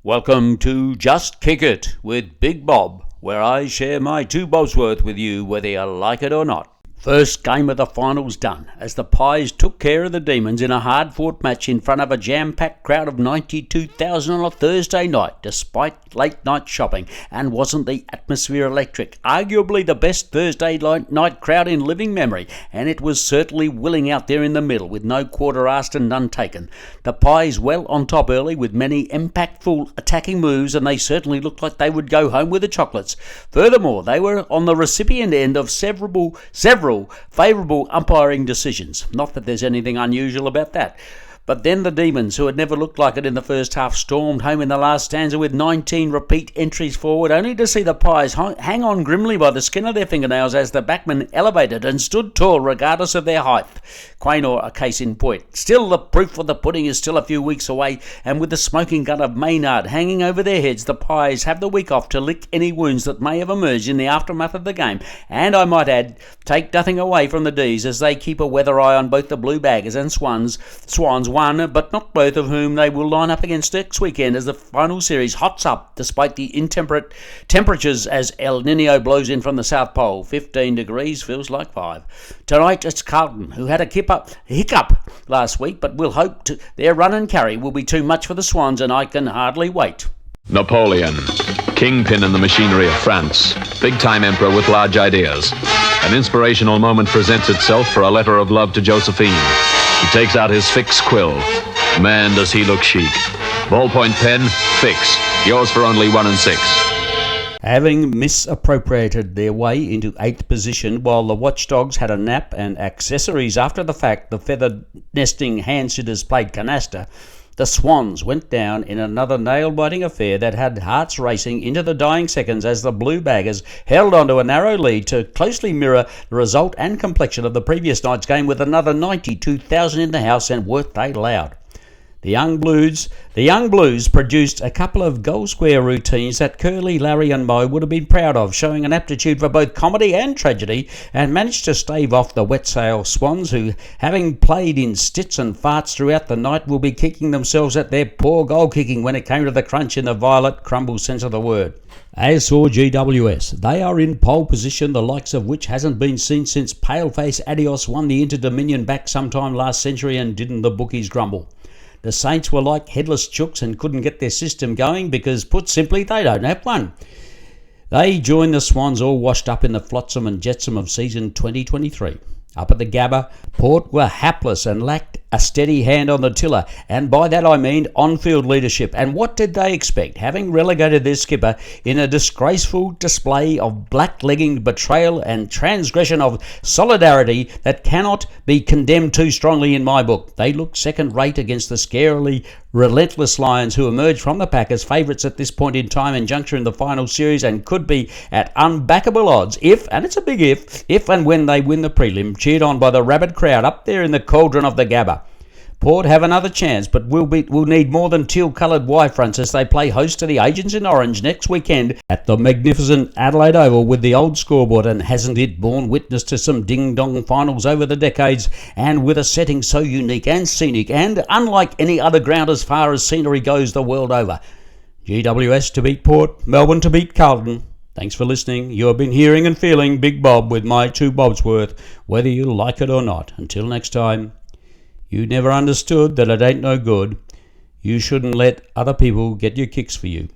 Welcome to Just Kick It with Big Bob, where I share my 2 bobs worth with you whether you like it or not. First game of the finals done, as the Pies took care of the Demons in a hard-fought match in front of a jam-packed crowd of 92,000 on a Thursday night, despite late-night shopping, and wasn't the atmosphere electric? Arguably the best Thursday night crowd in living memory, and it was certainly willing out there in the middle, with no quarter asked and none taken. The Pies well on top early with many impactful attacking moves, and they certainly looked like they would go home with the chocolates. Furthermore, they were on the recipient end of several favourable umpiring decisions. Not that there's anything unusual about that. But then the Demons, who had never looked like it in the first half, stormed home in the last stanza with 19 repeat entries forward, only to see the Pies hang on grimly by the skin of their fingernails as the backmen elevated and stood tall regardless of their height. Quaynor a case in point. Still, the proof of the pudding is still a few weeks away, and with the smoking gun of Maynard hanging over their heads, the Pies have the week off to lick any wounds that may have emerged in the aftermath of the game, and I might add, take nothing away from the D's as they keep a weather eye on both the Blue Baggers and Swans, one but not both of whom they will line up against next weekend as the final series hots up despite the intemperate temperatures as El Nino blows in from the South Pole. 15 degrees feels like 5. Tonight it's Carlton, who had a hiccup last week, but we'll hope their run and carry will be too much for the Swans, and I can hardly wait. Napoleon, kingpin in the machinery of France, big-time emperor with large ideas. An inspirational moment presents itself for a letter of love to Josephine. He takes out his Fix quill. Man, does he look chic. Ballpoint pen, Fix. Yours for only 1 and 6. Having misappropriated their way into 8th position while the Watchdogs had a nap and accessories after the fact, the feathered nesting hand-sitters played canasta, the Swans went down in another nail-biting affair that had hearts racing into the dying seconds as the Blue Baggers held on to a narrow lead to closely mirror the result and complexion of the previous night's game, with another 92,000 in the house and worth they loud. The young Blues produced a couple of goal-square routines that Curly, Larry and Mo would have been proud of, showing an aptitude for both comedy and tragedy, and managed to stave off the wet sail Swans, who, having played in stits and farts throughout the night, will be kicking themselves at their poor goal-kicking when it came to the crunch in the violet crumble sense of the word. As for GWS, they are in pole position, the likes of which hasn't been seen since Paleface Adios won the Inter-Dominion back sometime last century, and didn't the bookies grumble. The Saints were like headless chooks and couldn't get their system going because, put simply, they don't have one. They joined the Swans all washed up in the flotsam and jetsam of season 2023. Up at the Gabba, Port were hapless and lacked a steady hand on the tiller, and by that I mean on-field leadership. And what did they expect, having relegated their skipper in a disgraceful display of black-legging betrayal and transgression of solidarity that cannot be condemned too strongly in my book? They looked second-rate against the scarily relentless Lions, who emerged from the pack as favourites at this point in time and juncture in the final series, and could be at unbackable odds if, and it's a big if and when they win the prelim, cheered on by the rabid crowd up there in the cauldron of the Gabba. Port have another chance, but will need more than teal-coloured Y-fronts as they play host to the Agents in Orange next weekend at the magnificent Adelaide Oval with the old scoreboard. And hasn't it borne witness to some ding-dong finals over the decades, and with a setting so unique and scenic and unlike any other ground as far as scenery goes the world over? GWS to beat Port, Melbourne to beat Carlton. Thanks for listening. You have been hearing and feeling Big Bob with my 2 bobs worth, whether you like it or not. Until next time. You never understood that it ain't no good. You shouldn't let other people get your kicks for you.